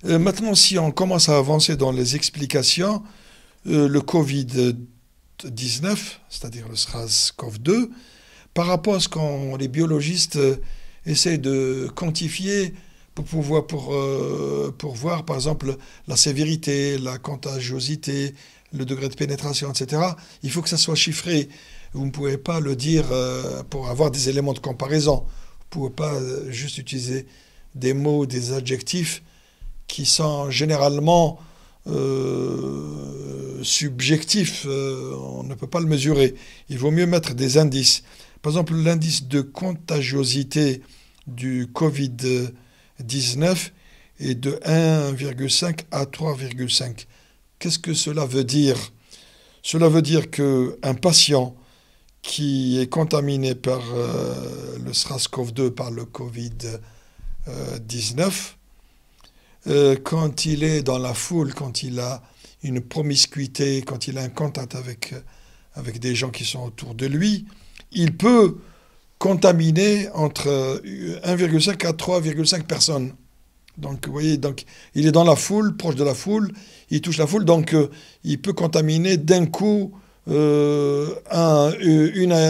Maintenant, si on commence à avancer dans les explications, le Covid-19, c'est-à-dire le SARS-CoV-2, par rapport à ce qu'on les biologistes essayent de quantifier pour voir, par exemple, la sévérité, la contagiosité, le degré de pénétration, etc., il faut que ça soit chiffré. Vous ne pouvez pas le dire pour avoir des éléments de comparaison. Vous ne pouvez pas juste utiliser des mots, des adjectifs qui sont généralement subjectifs. On ne peut pas le mesurer. Il vaut mieux mettre des indices. Par exemple, l'indice de contagiosité du Covid-19 est de 1,5 à 3,5. Qu'est-ce que cela veut dire? Cela veut dire qu'un patient qui est contaminé par le SARS-CoV-2, par le Covid-19, quand il est dans la foule, quand il a une promiscuité, quand il a un contact avec des gens qui sont autour de lui, il peut contaminer entre 1,5 à 3,5 personnes. Donc, vous voyez, donc, il est dans la foule, proche de la foule, il touche la foule, donc il peut contaminer d'un coup une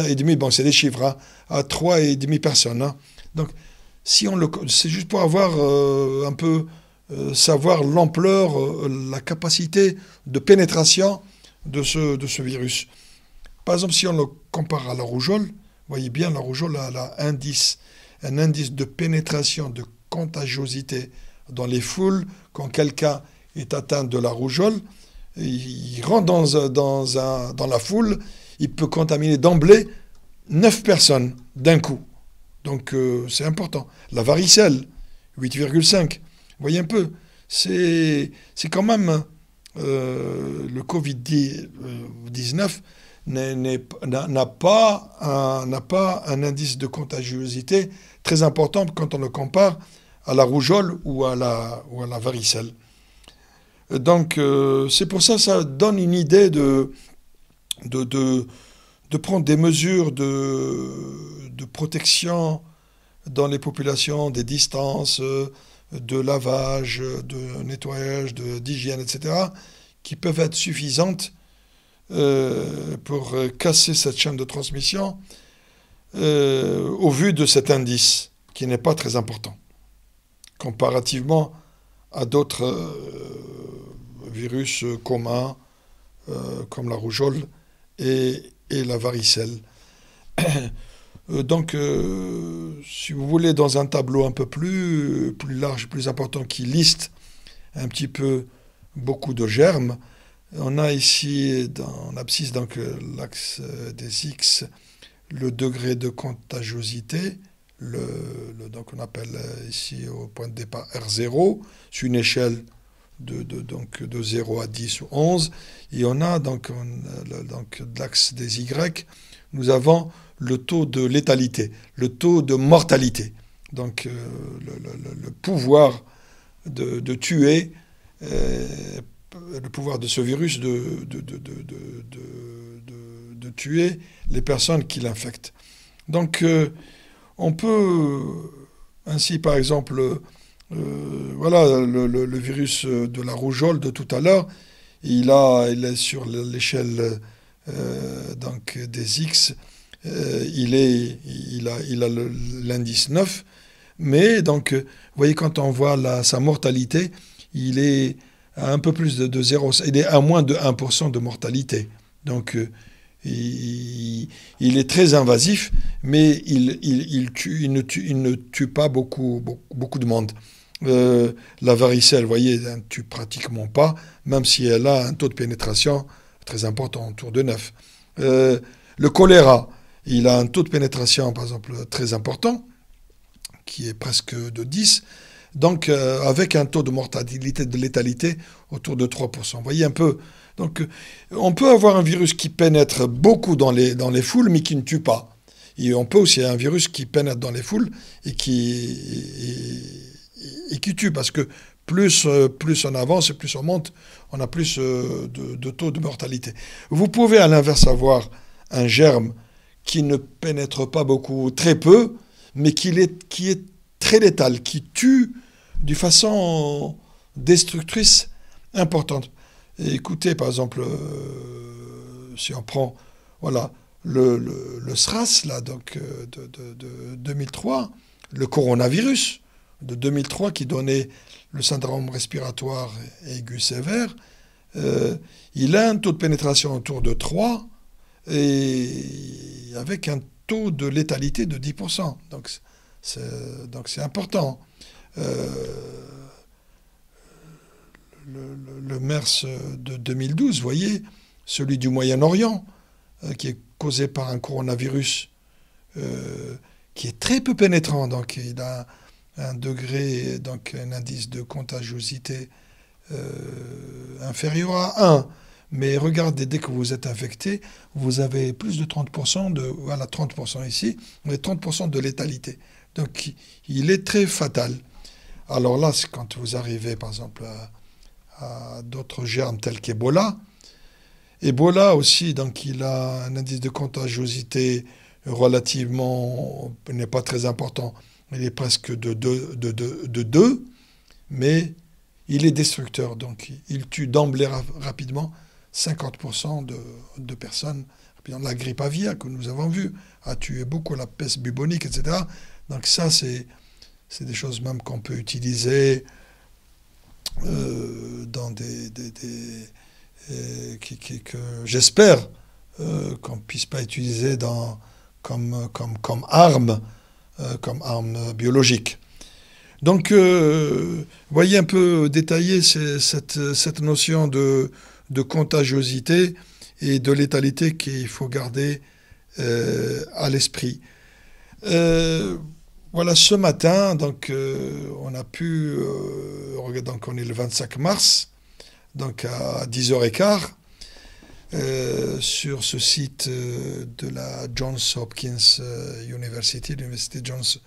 et demie, bon, c'est des chiffres, hein, à 3,5 personnes. Hein. Donc, si on c'est juste pour avoir un peu savoir l'ampleur, la capacité de pénétration de ce virus. Par exemple, si on le compare à la rougeole, vous voyez bien, la rougeole a un indice de pénétration, de contagiosité dans les foules. Quand quelqu'un est atteint de la rougeole, il rentre dans la foule, il peut contaminer d'emblée 9 personnes d'un coup. Donc c'est important. La varicelle, 8,5. Vous voyez un peu, c'est quand même le Covid-19 n'a pas un indice de contagiosité très important quand on le compare à la rougeole ou à la varicelle. Donc c'est pour ça que ça donne une idée de prendre des mesures de protection dans les populations, des distances, de lavage, de nettoyage, d'hygiène, etc., qui peuvent être suffisantes pour casser cette chaîne de transmission au vu de cet indice, qui n'est pas très important, comparativement à d'autres virus communs, comme la rougeole et la varicelle. Donc, si vous voulez, dans un tableau un peu plus large, plus important, qui liste un petit peu beaucoup de germes, on a ici, dans l'abscisse, donc l'axe des X, le degré de contagiosité, donc on appelle ici au point de départ R0, sur une échelle de 0 à 10 ou 11, et on a donc de l'axe des Y, nous avons le taux de létalité, le taux de mortalité. Donc le pouvoir de tuer, le pouvoir de ce virus de tuer les personnes qui l'infectent. Donc on peut ainsi, par exemple, voilà le virus de la rougeole de tout à l'heure, il est sur l'échelle donc des X, il a l'indice 9, mais donc, vous voyez, quand on voit sa mortalité, il est à un peu plus de 0, il est à moins de 1% de mortalité. Donc, il est très invasif, mais il ne tue pas beaucoup de monde. La varicelle, vous voyez, elle ne tue pratiquement pas, même si elle a un taux de pénétration très important, autour de 9. Le choléra, il a un taux de pénétration, par exemple, très important, qui est presque de 10, donc avec un taux de mortalité, de létalité, autour de 3%. Vous voyez un peu. Donc, on peut avoir un virus qui pénètre beaucoup dans les foules, mais qui ne tue pas. Et on peut aussi avoir un virus qui pénètre dans les foules et qui tue, parce que plus on avance et plus on monte, on a plus de taux de mortalité. Vous pouvez à l'inverse avoir un germe qui ne pénètre pas beaucoup, très peu, mais qui est très létal, qui tue d'une façon destructrice importante. Et écoutez, par exemple, si on prend voilà, le SRAS là, donc, de 2003, le coronavirus de 2003 qui donnait le syndrome respiratoire aigu sévère, il a un taux de pénétration autour de 3 et avec un taux de létalité de 10%. Donc c'est important. Le MERS de 2012, vous voyez, celui du Moyen-Orient, qui est causé par un coronavirus qui est très peu pénétrant, donc il a un degré, donc un indice de contagiosité inférieur à 1. Mais regardez, dès que vous êtes infecté, vous avez plus de 30% voilà, 30% ici, vous avez 30% de létalité. Donc il est très fatal. Alors là, c'est quand vous arrivez, par exemple, à d'autres germes tels qu'Ebola. Ebola aussi, donc il a un indice de contagiosité relativement, n'est pas très important, il est presque de 2, mais il est destructeur, donc il tue d'emblée rapidement 50% de personnes. La grippe aviaire que nous avons vue a tué beaucoup, la peste bubonique, etc. Donc ça, c'est des choses même qu'on peut utiliser dans que j'espère qu'on ne puisse pas utiliser comme arme biologique. Donc, voyez un peu détailler cette notion de contagiosité et de létalité qu'il faut garder à l'esprit. Voilà, ce matin, donc, on a pu, donc on est le 25 mars, donc à 10h15, sur ce site de la Johns Hopkins University, l'université Johns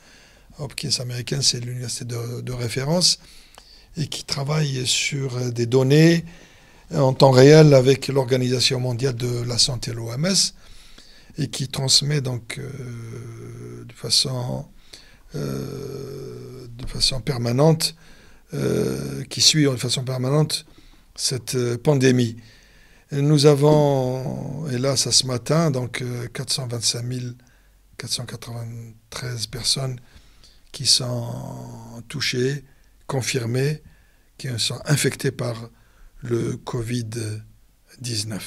Hopkins américaine, c'est l'université de référence, et qui travaille sur des données en temps réel avec l'Organisation mondiale de la santé, l'OMS, et qui transmet donc de façon permanente, qui suit de façon permanente cette pandémie. Et nous avons, hélas, à ce matin, donc 425 493 personnes qui sont touchées, confirmées, qui sont infectées par le Covid-19.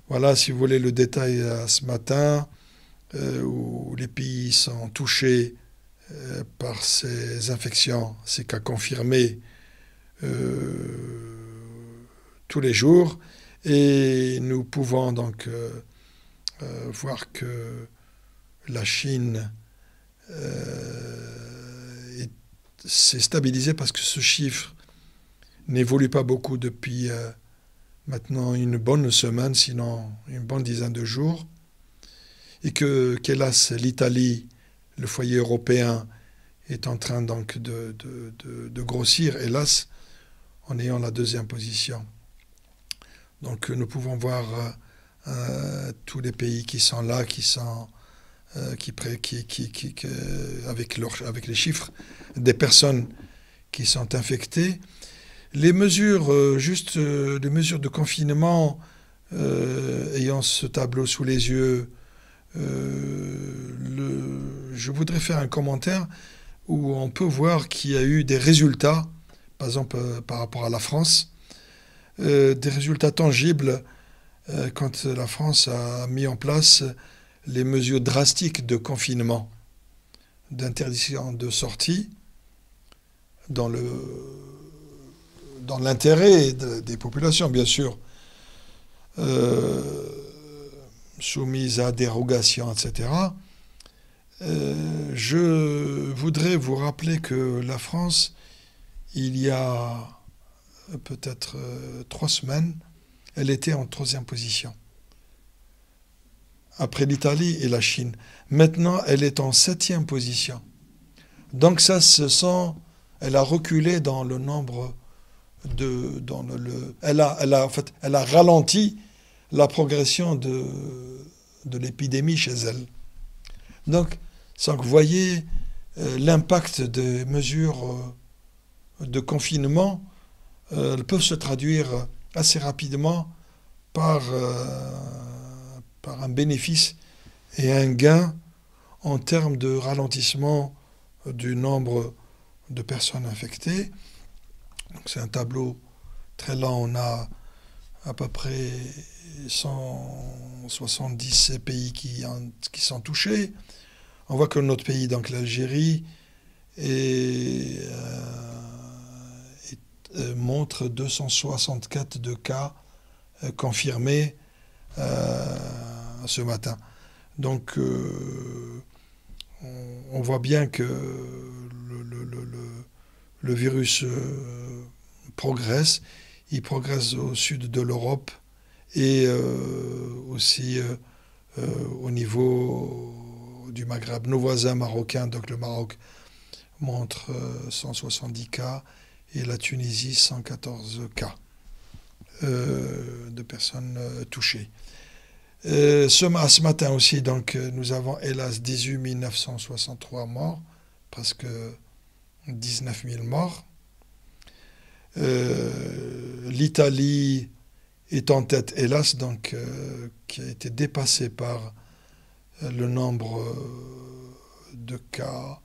Voilà, si vous voulez le détail à ce matin, où les pays sont touchés par ces infections, ces cas confirmés tous les jours, et nous pouvons donc voir que la Chine s'est stabilisée parce que ce chiffre n'évolue pas beaucoup depuis maintenant une bonne semaine, sinon une bonne dizaine de jours, et qu'hélas l'Italie, le foyer européen, est en train donc de grossir, hélas, en ayant la deuxième position. Donc nous pouvons voir tous les pays qui sont là, avec les chiffres des personnes qui sont infectées. Les mesures, les mesures de confinement, ayant ce tableau sous les yeux, je voudrais faire un commentaire où on peut voir qu'il y a eu des résultats, par exemple par rapport à la France, des résultats tangibles quand la France a mis en place les mesures drastiques de confinement, d'interdiction de sortie, dans l'intérêt des populations, bien sûr, soumises à dérogation, etc. Je voudrais vous rappeler que la France, il y a peut-être 3 semaines, elle était en 3e position. Après l'Italie et la Chine. Maintenant, elle est en 7e position. Donc ça elle a reculé dans le nombre elle a ralenti la progression de l'épidémie chez elle. Donc, vous voyez l'impact des mesures de confinement peuvent se traduire assez rapidement par un bénéfice et un gain en termes de ralentissement du nombre de personnes infectées. C'est un tableau très lent. On a à peu près 170 pays qui sont touchés. On voit que notre pays, donc l'Algérie, montre 264 de cas confirmés ce matin. Donc on voit bien que le virus progresse. Il progresse au sud de l'Europe et aussi au niveau du Maghreb. Nos voisins marocains, donc le Maroc, montre 170 cas et la Tunisie 114 cas de personnes touchées. Ce matin aussi, donc, nous avons hélas 18 963 morts, presque 19 000 morts. L'Italie est en tête, hélas, donc, qui a été dépassée par le nombre de cas,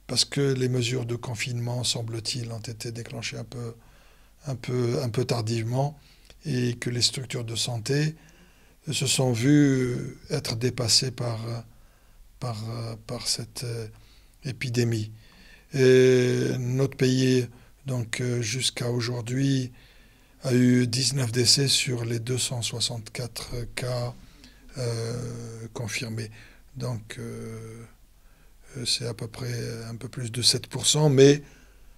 parce que les mesures de confinement, semble-t-il, ont été déclenchées un peu tardivement et que les structures de santé se sont vues être dépassées par cette épidémie. Et notre pays, donc jusqu'à aujourd'hui, a eu 19 décès sur les 264 cas confirmés. Donc c'est à peu près un peu plus de 7%, mais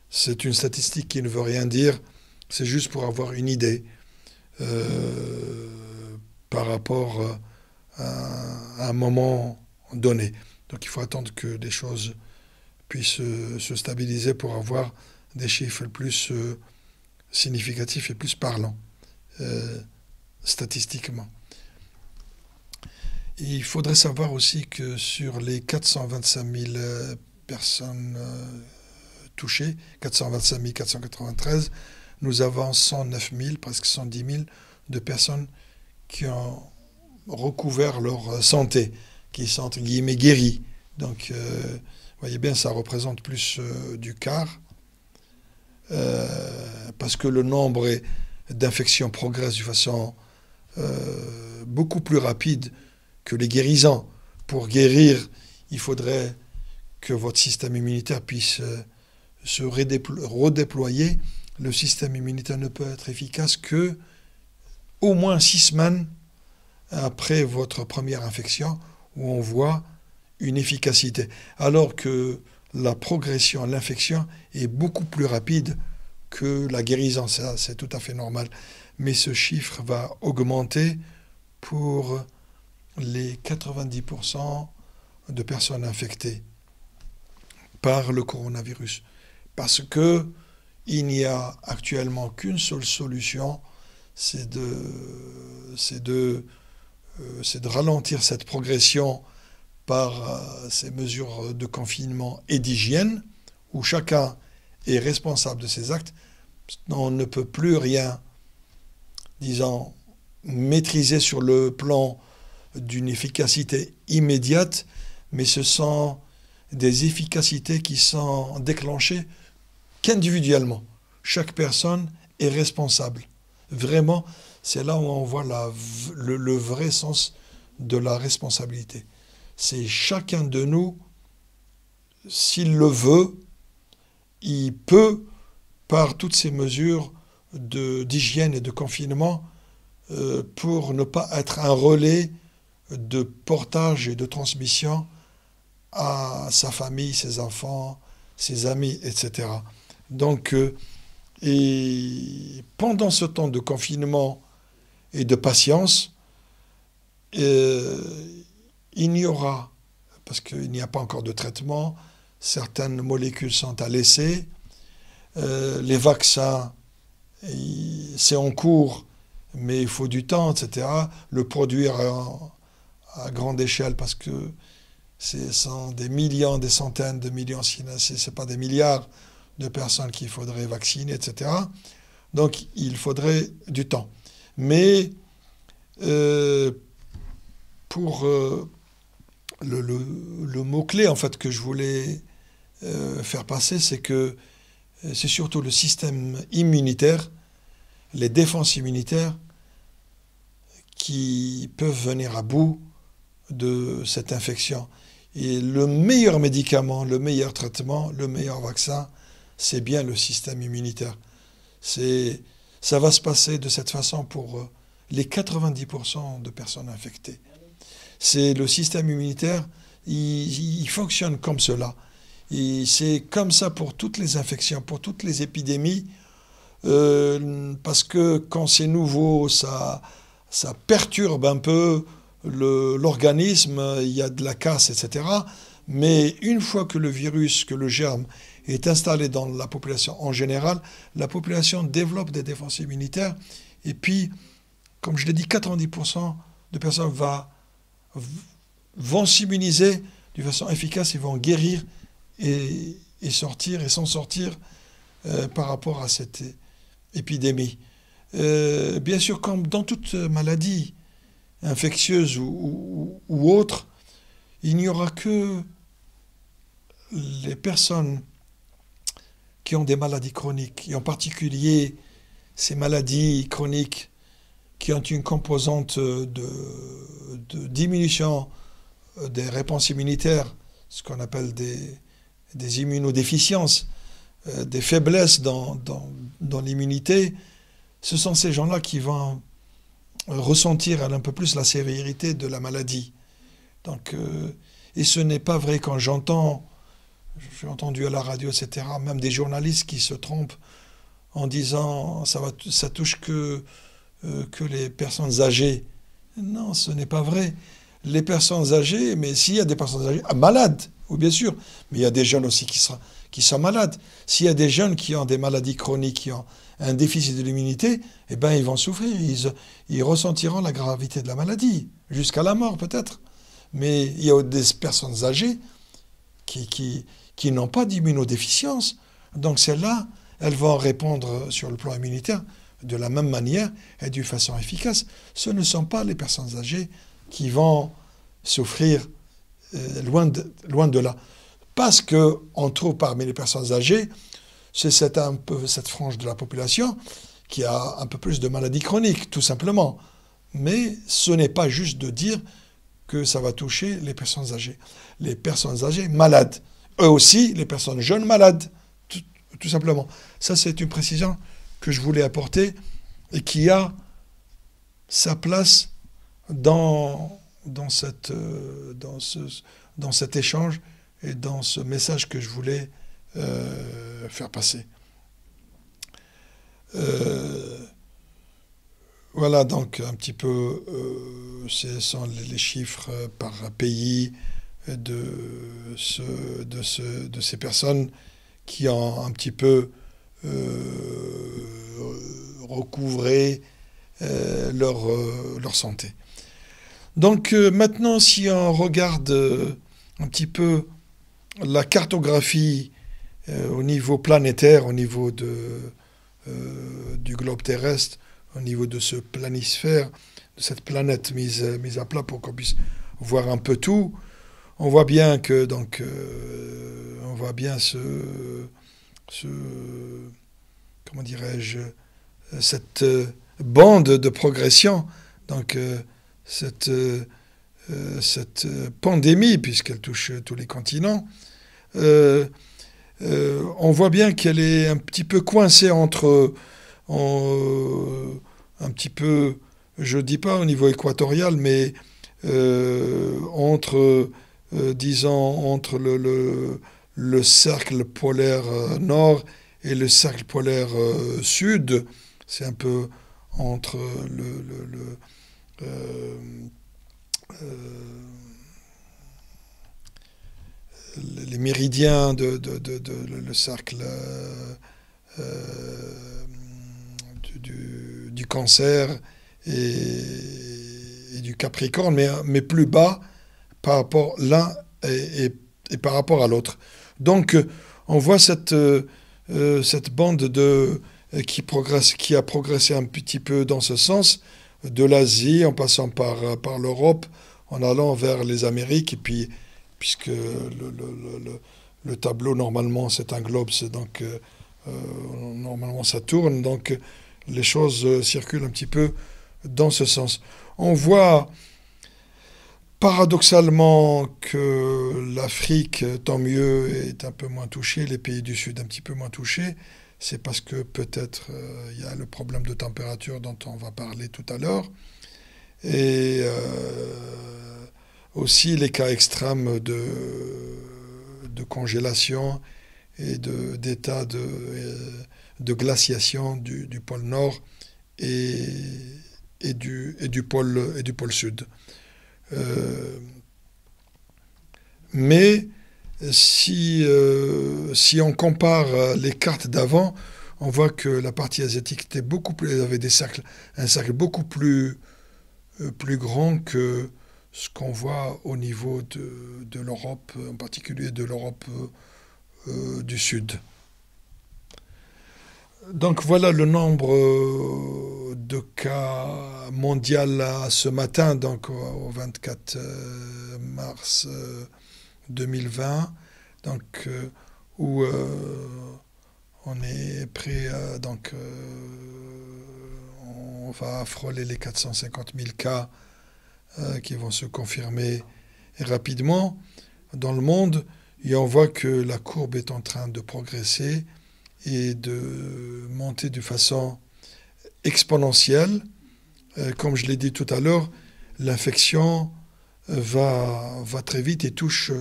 c'est une statistique qui ne veut rien dire. C'est juste pour avoir une idée par rapport à un moment donné. Donc il faut attendre que les choses puissent se stabiliser pour avoir des chiffres plus significatifs et plus parlants statistiquement. Il faudrait savoir aussi que sur les 425 000 personnes touchées, 425 493, nous avons 109 000, presque 110 000 de personnes qui ont recouvert leur santé, qui sont entre guillemets guéries. Donc, vous voyez bien, ça représente plus du quart, parce que le nombre d'infections progresse de façon beaucoup plus rapide que les guérisons. Pour guérir, il faudrait que votre système immunitaire puisse se redéployer. Le système immunitaire ne peut être efficace que au moins 6 semaines après votre première infection, où on voit une efficacité. Alors que la progression, l'infection est beaucoup plus rapide que la guérison. Ça, c'est tout à fait normal. Mais ce chiffre va augmenter pour les 90% de personnes infectées par le coronavirus. Parce que il n'y a actuellement qu'une seule solution, c'est de ralentir cette progression par ces mesures de confinement et d'hygiène, où chacun est responsable de ses actes. On ne peut plus rien, disons, maîtriser sur le plan d'une efficacité immédiate, mais ce sont des efficacités qui sont déclenchées qu'individuellement. Chaque personne est responsable. Vraiment, c'est là où on voit le vrai sens de la responsabilité. C'est chacun de nous, s'il le veut, il peut, par toutes ces mesures d'hygiène et de confinement, pour ne pas être un relais de portage et de transmission à sa famille, ses enfants, ses amis, etc. Donc, et pendant ce temps de confinement et de patience, il n'y aura, parce qu'il n'y a pas encore de traitement, certaines molécules sont à l'essai, les vaccins, c'est en cours, mais il faut du temps, etc. Le produire à grande échelle parce que ce sont des millions, des centaines de millions, ce n'est pas des milliards de personnes qu'il faudrait vacciner, etc. Donc il faudrait du temps. Mais euh, pour le mot-clé en fait que je voulais faire passer, c'est que c'est surtout le système immunitaire, les défenses immunitaires qui peuvent venir à bout de cette infection. Et le meilleur médicament, le meilleur traitement, le meilleur vaccin, c'est bien le système immunitaire. Ça va se passer de cette façon pour les 90% de personnes infectées. C'est le système immunitaire, il fonctionne comme cela. C'est comme ça pour toutes les infections, pour toutes les épidémies, parce que quand c'est nouveau, ça perturbe un peu l'organisme, il y a de la casse, etc. Mais une fois que le virus, que le germe est installé dans la population en général, la population développe des défenses immunitaires. Et puis, comme je l'ai dit, 90% de personnes vont s'immuniser de façon efficace, ils vont guérir et sortir et s'en sortir par rapport à cette épidémie. Bien sûr, comme dans toute maladie infectieuse ou autre, il n'y aura que les personnes qui ont des maladies chroniques, et en particulier ces maladies chroniques qui ont une composante de diminution des réponses immunitaires, ce qu'on appelle des immunodéficiences, des faiblesses dans l'immunité. Ce sont ces gens-là qui vont ressentir un peu plus la sévérité de la maladie. Donc, et ce n'est pas vrai quand j'ai entendu à la radio, etc., même des journalistes qui se trompent en disant ça touche que les personnes âgées. Non, ce n'est pas vrai. Les personnes âgées, mais s'il y a des personnes âgées, malades, oui bien sûr, mais il y a des jeunes aussi qui sont malades. S'il y a des jeunes qui ont des maladies chroniques, qui ont un déficit de l'immunité, eh ben ils vont souffrir, ils ressentiront la gravité de la maladie, jusqu'à la mort peut-être. Mais il y a des personnes âgées qui n'ont pas d'immunodéficience. Donc celles-là, elles vont répondre sur le plan immunitaire de la même manière et d'une façon efficace. Ce ne sont pas les personnes âgées qui vont souffrir loin de là. Parce qu'on trouve parmi les personnes âgées, c'est un peu cette frange de la population qui a un peu plus de maladies chroniques, tout simplement. Mais ce n'est pas juste de dire que ça va toucher les personnes âgées. Les personnes âgées malades. Eux aussi, les personnes jeunes malades, tout simplement. Ça, c'est une précision que je voulais apporter et qui a sa place dans cet échange et dans ce message que je voulais faire passer. Voilà donc un petit peu, ce sont les chiffres par pays de ces personnes qui ont un petit peu recouvré leur santé. Donc maintenant, si on regarde un petit peu la cartographie au niveau planétaire, au niveau du globe terrestre, au niveau de ce planisphère, de cette planète mise à plat pour qu'on puisse voir un peu tout, on voit bien que on voit bien comment dirais-je, cette bande de progression, donc cette pandémie, puisqu'elle touche tous les continents, on voit bien qu'elle est un petit peu coincée entre, un petit peu, je ne dis pas au niveau équatorial, mais disons, entre le cercle polaire nord et le cercle polaire sud, c'est un peu entre les méridiens le cercle du cancer et et du Capricorne, mais plus bas par rapport l'un et par rapport à l'autre. Donc, on voit cette bande qui a progressé un petit peu dans ce sens, de l'Asie, en passant par l'Europe, en allant vers les Amériques, et puis, puisque le tableau, normalement, c'est un globe, donc, normalement, ça tourne, donc les choses circulent un petit peu dans ce sens. On voit paradoxalement que l'Afrique, tant mieux, est un peu moins touchée, les pays du Sud un petit peu moins touchés. C'est parce que peut-être il y a le problème de température dont on va parler tout à l'heure. Et aussi les cas extrêmes de congélation et d'état de glaciation du pôle Nord et du pôle Sud. Mais si on compare les cartes d'avant, on voit que la partie asiatique était beaucoup plus, avait un cercle beaucoup plus grand que ce qu'on voit au niveau de l'Europe, en particulier de l'Europe du Sud. Donc voilà le nombre de cas mondial ce matin, donc au 24 mars 2020, donc, où on est prêt à, donc on va frôler les 450 000 cas qui vont se confirmer rapidement dans le monde, et on voit que la courbe est en train de progresser et de monter de façon exponentielle. Comme je l'ai dit tout à l'heure, l'infection va très vite et touche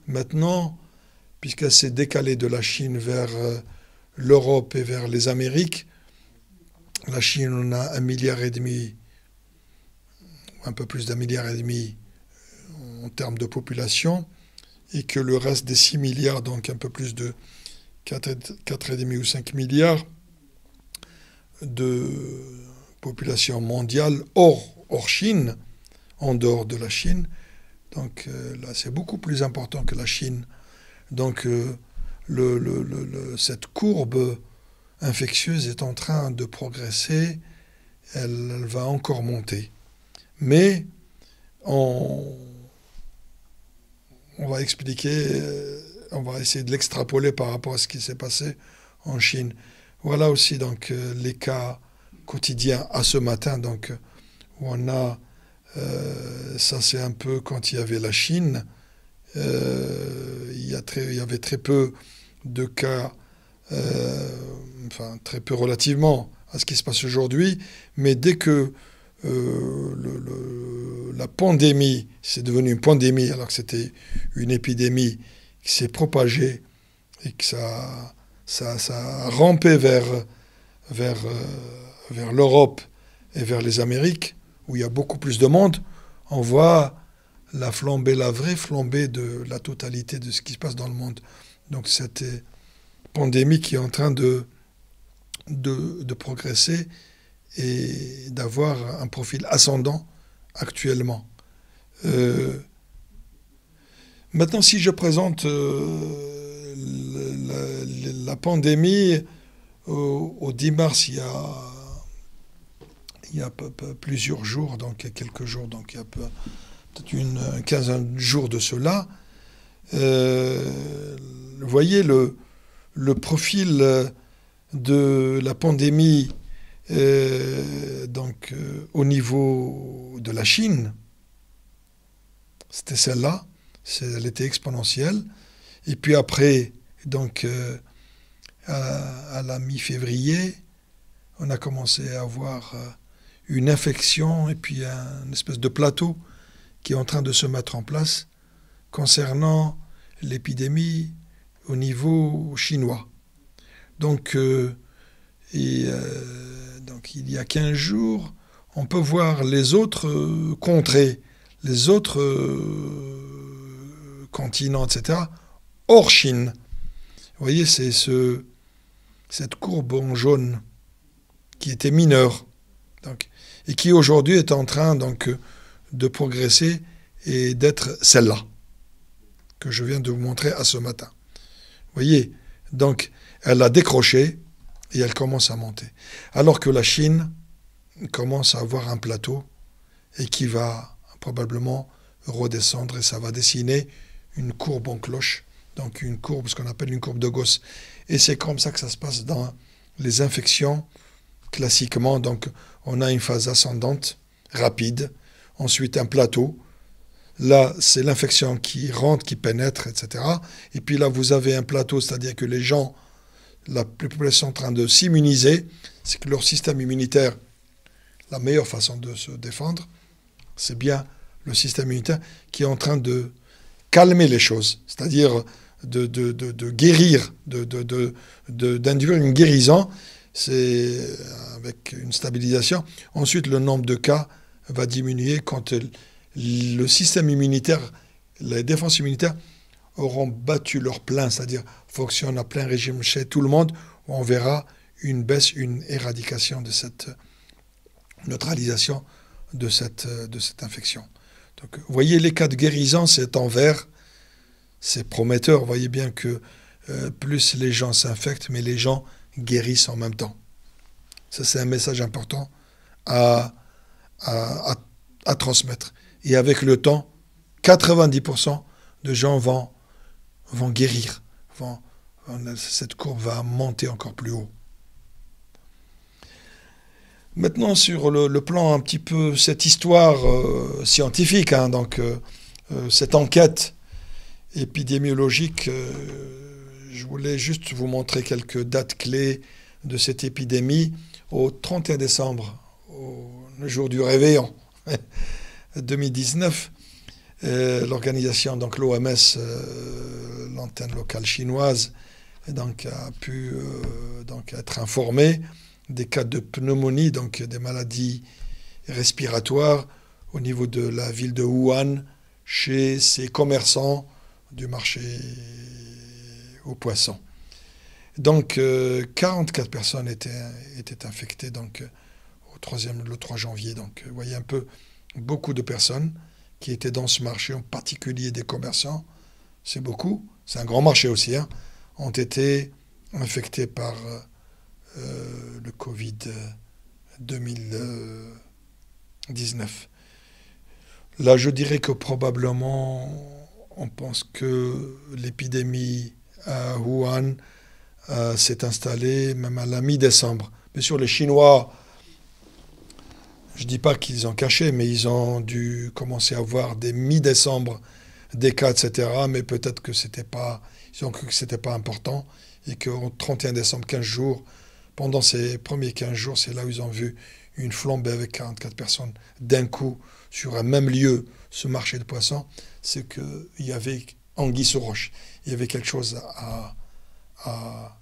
maintenant, puisqu'elle s'est décalée de la Chine vers l'Europe et vers les Amériques. La Chine, on a 1,5 milliard, un peu plus d'1,5 milliard en termes de population, et que le reste des 6 milliards, donc un peu plus de 4,5 ou 5 milliards de population mondiale hors Chine, en dehors de la Chine. Donc là, c'est beaucoup plus important que la Chine. Donc cette courbe infectieuse est en train de progresser, elle va encore monter. Mais on va expliquer, on va essayer de l'extrapoler par rapport à ce qui s'est passé en Chine. Voilà aussi donc les cas quotidiens à ce matin, donc où on a, ça c'est un peu quand il y avait la Chine, il y avait très peu de cas, enfin très peu relativement à ce qui se passe aujourd'hui, mais dès que la pandémie, c'est devenu une pandémie alors que c'était une épidémie qui s'est propagée et que ça a rampé vers l'Europe et vers les Amériques, où il y a beaucoup plus de monde, on voit la vraie flambée de la totalité de ce qui se passe dans le monde. Donc cette pandémie qui est en train de progresser et d'avoir un profil ascendant actuellement. Maintenant, si je présente la pandémie au 10 mars, il y a plusieurs jours, donc il y a quelques jours, donc il y a peut-être une quinzaine de jours de cela. Vous voyez le profil de la pandémie au niveau de la Chine. C'était celle-là, elle était exponentielle. Et puis après, donc à la mi-février, on a commencé à avoir une infection et puis une espèce de plateau qui est en train de se mettre en place concernant l'épidémie au niveau chinois. Donc, donc il y a 15 jours, on peut voir les autres contrées, les autres continents, etc., hors Chine. Vous voyez, c'est cette courbe en jaune qui était mineure, donc, et qui aujourd'hui est en train donc, de progresser et d'être celle-là que je viens de vous montrer à ce matin. Vous voyez, donc elle a décroché et elle commence à monter. Alors que la Chine commence à avoir un plateau et qui va probablement redescendre et ça va dessiner une courbe en cloche, donc une courbe, ce qu'on appelle une courbe de Gauss. Et c'est comme ça que ça se passe dans les infections classiquement. Donc on a une phase ascendante, rapide, ensuite un plateau. Là, c'est l'infection qui rentre, qui pénètre, etc. Et puis là, vous avez un plateau, c'est-à-dire que les gens, la population est en train de s'immuniser, c'est que leur système immunitaire, la meilleure façon de se défendre, c'est bien le système immunitaire qui est en train de calmer les choses, c'est-à-dire de guérir, d'induire une guérison, c'est avec une stabilisation. Ensuite, le nombre de cas va diminuer quand le système immunitaire, les défenses immunitaires auront battu leur plein, c'est-à-dire fonctionnent à plein régime chez tout le monde, on verra une baisse, une éradication de cette neutralisation de cette infection. Donc, vous voyez, les cas de guérison, c'est en vert, c'est prometteur. Vous voyez bien que plus les gens s'infectent, mais les gens guérissent en même temps. Ça, c'est un message important à transmettre. Et avec le temps, 90% de gens vont guérir. Cette courbe va monter encore plus haut. Maintenant, sur le plan un petit peu, cette histoire scientifique, hein, donc cette enquête épidémiologique, je voulais juste vous montrer quelques dates clés de cette épidémie. Au 31 décembre, le jour du réveillon 2019, l'organisation, donc l'OMS, l'antenne locale chinoise, donc, a pu donc être informée des cas de pneumonie, donc des maladies respiratoires au niveau de la ville de Wuhan, chez ces commerçants du marché aux poissons. Donc 44 personnes étaient infectées donc, le 3 janvier. Donc vous voyez un peu beaucoup de personnes qui étaient dans ce marché, en particulier des commerçants, c'est beaucoup, c'est un grand marché aussi, hein, ont été infectés par le Covid 2019. Là, je dirais que probablement, on pense que l'épidémie à Wuhan s'est installée même à la mi-décembre. Bien sûr, les Chinois, je ne dis pas qu'ils ont caché, mais ils ont dû commencer à voir dès mi-décembre des cas, etc. Mais peut-être que c'était pas, ils ont cru que ce n'était pas important et qu'au 31 décembre, 15 jours, pendant ces premiers 15 jours, c'est là où ils ont vu une flambée avec 44 personnes d'un coup sur un même lieu, ce marché de poissons. C'est qu'il y avait anguille sous roche. Il y avait quelque chose à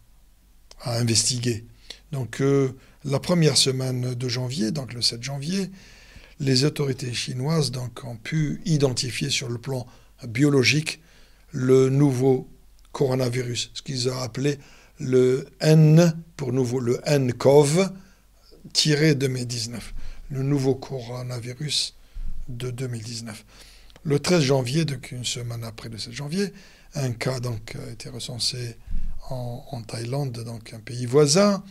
investiguer. Donc, la première semaine de janvier, donc le 7 janvier, les autorités chinoises donc, ont pu identifier sur le plan biologique le nouveau coronavirus, ce qu'ils ont appelé le N, pour nouveau le nCoV-2019, le nouveau coronavirus de 2019. Le 13 janvier, donc une semaine après le 7 janvier, un cas donc, a été recensé en Thaïlande, donc un pays voisin.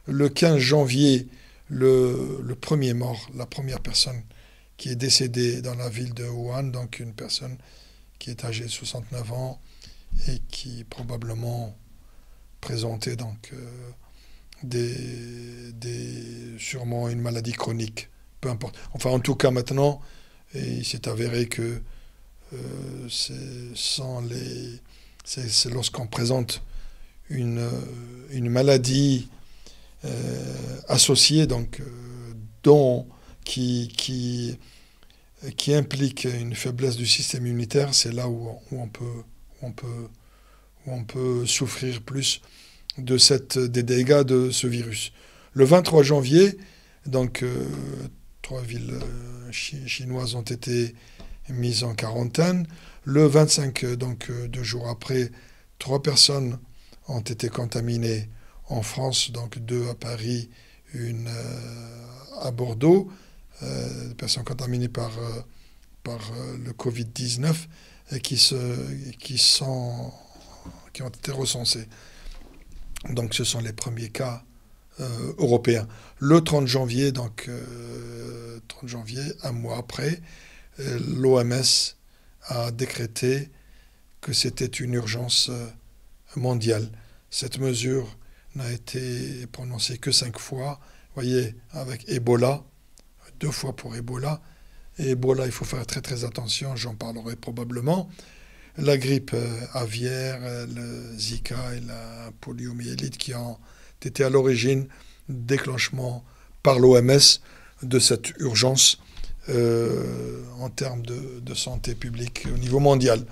Le 15 janvier, le premier mort, la première personne qui est décédée dans la ville de Wuhan, donc une personne qui est âgée de 69 ans et qui probablement présentait donc sûrement une maladie chronique, peu importe. Enfin, en tout cas, maintenant, il s'est avéré que c'est lorsqu'on présente une maladie associée, donc, qui implique une faiblesse du système immunitaire, c'est là où on peut souffrir plus des dégâts de ce virus. Le 23 janvier, donc, 3 villes chinoises ont été mises en quarantaine. Le 25, donc 2 jours après, 3 personnes ont été contaminées en France, donc 2 à Paris, une à Bordeaux, des personnes contaminées par par le Covid-19 et qui ont été recensés. Donc ce sont les premiers cas européens. Le 30 janvier, 30 janvier, un mois après, l'OMS a décrété que c'était une urgence mondiale. Cette mesure n'a été prononcée que 5 fois. Vous voyez, avec Ebola, 2 fois pour Ebola. Et Ebola, il faut faire très très attention, j'en parlerai probablement. La grippe aviaire, le Zika et la poliomyélite qui ont été à l'origine du déclenchement par l'OMS de cette urgence en termes de santé publique au niveau mondial.